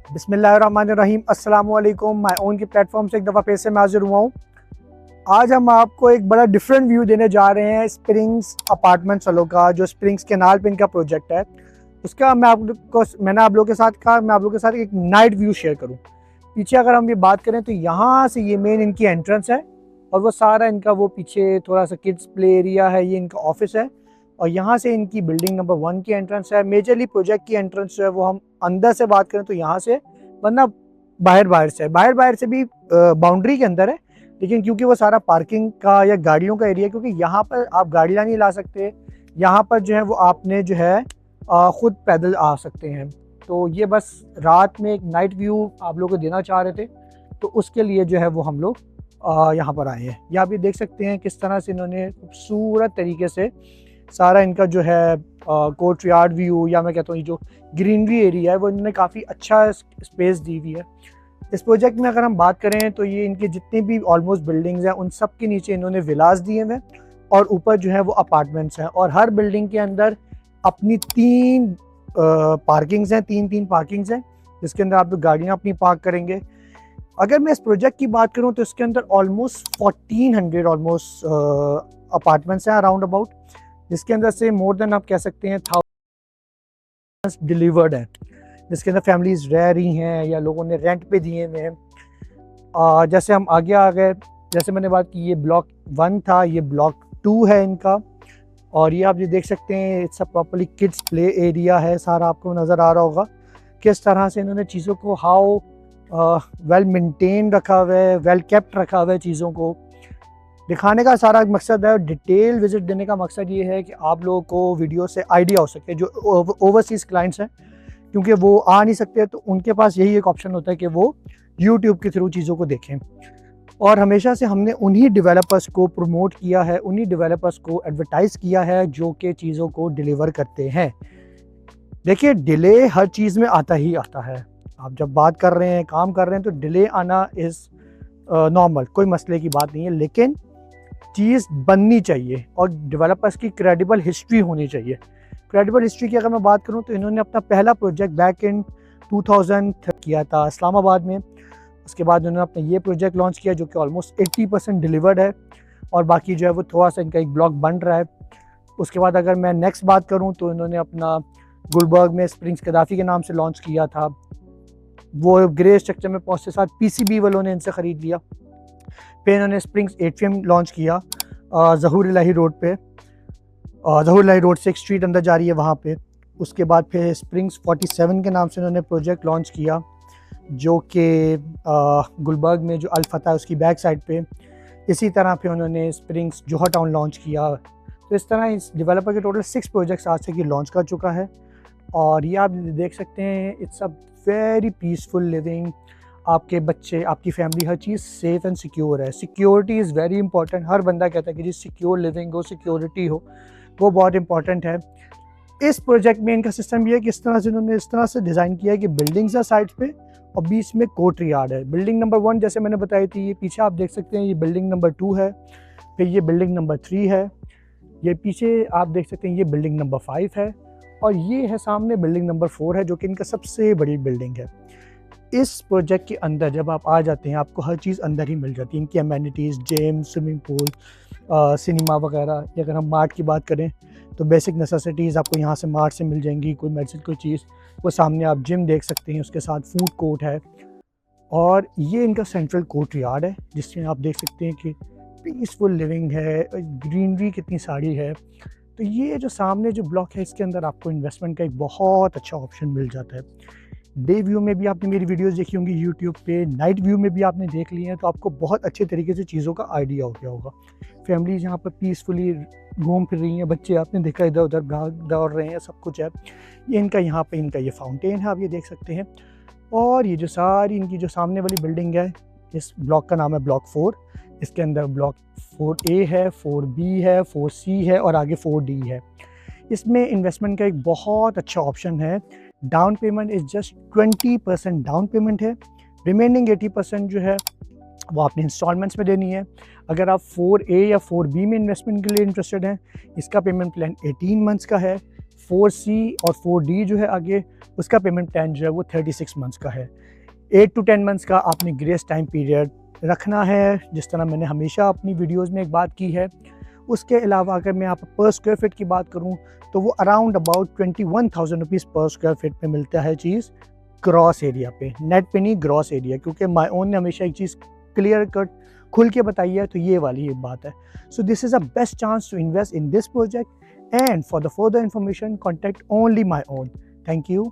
बिस्मिल्लाहिर्रहमानिर्रहीम, अस्सलाम वालेकुम। माय ओन के प्लेटफॉर्म से एक दफ़ा फिर से मैं हाजिर हुआ हूँ। आज हम आपको एक बड़ा डिफरेंट व्यू देने जा रहे हैं स्प्रिंग्स अपार्टमेंट्स वालों का, जो स्प्रिंग्स कैनाल पे इनका प्रोजेक्ट है। उसका मैंने आप लोगों के साथ कहा मैं आप लोगों के साथ एक नाइट व्यू शेयर करूँ। पीछे अगर हम ये बात करें तो यहाँ से ये मेन इनकी एंट्रेंस है और वो सारा इनका वो पीछे थोड़ा सा किड्स प्ले एरिया है, ये इनका ऑफिस है। और यहाँ से इनकी बिल्डिंग नंबर 1 की एंट्रेंस है। मेजरली प्रोजेक्ट की एंट्रेंस जो है वो हम अंदर से बात करें तो यहाँ से, वरना बाहर से भी बाउंड्री के अंदर है, लेकिन क्योंकि वो सारा पार्किंग का या गाड़ियों का एरिया है, क्योंकि यहाँ पर आप गाड़ियाँ नहीं ला सकते, यहाँ पर जो है वो आपने जो है ख़ुद पैदल आ सकते हैं। तो ये बस रात में एक नाइट व्यू आप लोगों को देना चाह रहे थे, तो उसके लिए जो है वो हम लोग यहाँ पर आए हैं। ये आप ये देख सकते हैं किस तरह से इन्होंने खूबसूरत तरीके से सारा इनका जो है कोर्ट यार्ड व्यू, या मैं कहता हूँ ये जो ग्रीनरी एरिया है वो इन्होंने काफ़ी अच्छा स्पेस दी हुई है। इस प्रोजेक्ट में अगर हम बात करें तो ये इनके जितनी भी ऑलमोस्ट बिल्डिंग्स हैं उन सब के नीचे इन्होंने विलास दिए हुए हैं और ऊपर जो है वो अपार्टमेंट्स हैं। और हर बिल्डिंग के अंदर अपनी 3 पार्किंग्स हैं, 3 पार्किंग्स हैं, जिसके अंदर आप लोग गाड़ियाँ अपनी पार्क करेंगे। अगर मैं इस प्रोजेक्ट की बात करूँ तो इसके अंदर ऑलमोस्ट 1400 ऑलमोस्ट अपार्टमेंट्स हैं अराउंड अबाउट, जिसके अंदर से मोर देन आप कह सकते हैं 1000 डिलीवर्ड है, जिसके अंदर फैमिलीज रह रही हैं या लोगों ने रेंट पे दिए हुए हैं। जैसे हम आगे आ गए, जैसे मैंने बात की, ये ब्लॉक 1 था, ये ब्लॉक 2 है इनका। और ये आप ये देख सकते हैं it's a properly kids play area है। सारा आपको नज़र आ रहा होगा किस तरह से इन्होंने चीज़ों को हाउ वेल मेंटेन रखा हुआ है, वेल केप्ट रखा हुआ है। चीज़ों को दिखाने का सारा मकसद है और डिटेल विजिट देने का मकसद ये है कि आप लोगों को वीडियो से आइडिया हो सके। जो ओवरसीज़ क्लाइंट्स हैं, क्योंकि वो आ नहीं सकते, तो उनके पास यही एक ऑप्शन होता है कि वो यूट्यूब के थ्रू चीज़ों को देखें। और हमेशा से हमने उन्हीं डेवलपर्स को प्रमोट किया है, उन्हीं डेवलपर्स को एडवर्टाइज़ किया है जो कि चीज़ों को डिलीवर करते हैं। देखिए, डिले हर चीज़ में आता ही आता है। आप जब बात कर रहे हैं, काम कर रहे हैं, तो डिले आना इज़ नॉर्मल, कोई मसले की बात नहीं है, लेकिन चीज़ बननी चाहिए और डेवलपर्स की क्रेडिबल हिस्ट्री होनी चाहिए। क्रेडिबल हिस्ट्री की अगर मैं बात करूं तो इन्होंने अपना पहला प्रोजेक्ट बैक इन 2000 किया था इस्लामाबाद में। उसके बाद उन्होंने अपना ये प्रोजेक्ट लॉन्च किया जो कि ऑलमोस्ट 80% डिलीवर्ड है, और बाकी जो है वो थोड़ा सा इनका एक ब्लॉक बन रहा है। उसके बाद अगर मैं नेक्स्ट बात करूँ तो इन्होंने अपना गुलबर्ग में स्प्रिंग्स कदाफ़ी के नाम से लॉन्च किया था। वो ग्रे स्ट्रक्चर में पहुँचते साथ PCB वालों ने इनसे ख़रीद लिया। फिर इन्होंने स्प्रिंग्स एट्रियम लॉन्च किया ज़हूर इलाही रोड पे, ज़हूर इलाही रोड से एक स्ट्रीट अंदर जा रही है वहाँ पे। उसके बाद फिर स्प्रिंग्स 47 के नाम से उन्होंने प्रोजेक्ट लॉन्च किया, जो कि गुलबर्ग में जो अल-फतह है उसकी बैक साइड पे। इसी तरह फिर उन्होंने स्प्रिंग्स जोहा टाउन लॉन्च किया। तो इस तरह इस डेवलपर के टोटल 6 प्रोजेक्ट्स आज तक ये लॉन्च कर चुका है। और ये आप देख सकते हैं it's a very peaceful living. आपके बच्चे, आपकी फैमिली, हर चीज़ सेफ़ एंड सिक्योर है। Security is very important. हर बंदा कहता है कि जी सिक्योर लिविंग हो, सिक्योरिटी हो, वो बहुत इंपॉर्टेंट है। इस प्रोजेक्ट में इनका सिस्टम ये है कि इस तरह से इन्होंने इस तरह से डिज़ाइन किया है कि बिल्डिंग्स है साइड पे और बीच में कोर्ट यार्ड है। बिल्डिंग नंबर 1 जैसे मैंने बताई थी, ये पीछे आप देख सकते हैं, ये बिल्डिंग नंबर 2 है। फिर ये बिल्डिंग नंबर 3 है। ये पीछे आप देख सकते हैं, ये बिल्डिंग नंबर 5 है। और ये है सामने बिल्डिंग नंबर 4 है, जो कि इनका सबसे बड़ी बिल्डिंग है। इस प्रोजेक्ट के अंदर जब आप आ जाते हैं, आपको हर चीज़ अंदर ही मिल जाती है। इनकी amenities, gym, swimming pool, cinema वगैरह। अगर हम मार्ट की बात करें तो बेसिक नेसेसिटीज़ आपको यहाँ से मार्ट से मिल जाएंगी। कोई मेडिसिन, कोई चीज़, वो सामने आप जिम देख सकते हैं, उसके साथ फूड कोर्ट है। और ये इनका सेंट्रल कोर्ट यार्ड है, जिसमें आप देख सकते हैं कि पीसफुल लिविंग है, ग्रीनरी कितनी सारी है। तो ये जो सामने जो ब्लॉक है, इसके अंदर आपको इन्वेस्टमेंट का एक बहुत अच्छा ऑप्शन मिल जाता है। डे व्यू में भी आपने मेरी वीडियोस देखी होंगी यूट्यूब पे, नाइट व्यू में भी आपने देख ली हैं, तो आपको बहुत अच्छे तरीके से चीज़ों का आइडिया हो गया होगा। फैमिलीज यहाँ पर पीसफुली घूम फिर रही हैं, बच्चे आपने देखा इधर उधर भाग दौड़ रहे हैं, सब कुछ है। ये इनका यहाँ पे इनका ये फाउंटेन है, आप ये देख सकते हैं। और ये जो सारी इनकी जो सामने वाली बिल्डिंग है, इस ब्लॉक का नाम है ब्लॉक 4। इसके अंदर ब्लॉक 4A है, 4B है, 4C है और आगे 4D है। इसमें इन्वेस्टमेंट का एक बहुत अच्छा ऑप्शन है। Down payment is just 20% down payment है। रिमेनिंग 80% जो है वो आपने इंस्टॉलमेंट्स में देनी है। अगर आप 4A या 4B में इन्वेस्टमेंट के लिए इंटरेस्टेड हैं, इसका पेमेंट प्लान 18 मंथ्स का है। 4C और 4D जो है आगे, उसका पेमेंट प्लान जो है वो 36 मंथ्स का है। 8 to 10 मंथ्स का आपने ग्रेस टाइम पीरियड रखना है, जिस तरह मैंने हमेशा अपनी वीडियोस में एक बात की है। उसके अलावा अगर मैं आप पर स्क्वायर फीट की बात करूं तो वो अराउंड अबाउट 21,000 रुपीज़ पर स्क्वायर फीट में मिलता है चीज़, ग्रॉस एरिया पे, नेट पे नहीं, ग्रॉस एरिया, क्योंकि माय ओन ने हमेशा एक चीज़ क्लियर कट खुल के बताई है, तो ये वाली एक बात है। So this is a best chance to invest in this project, and for the further information contact only my own. Thank you.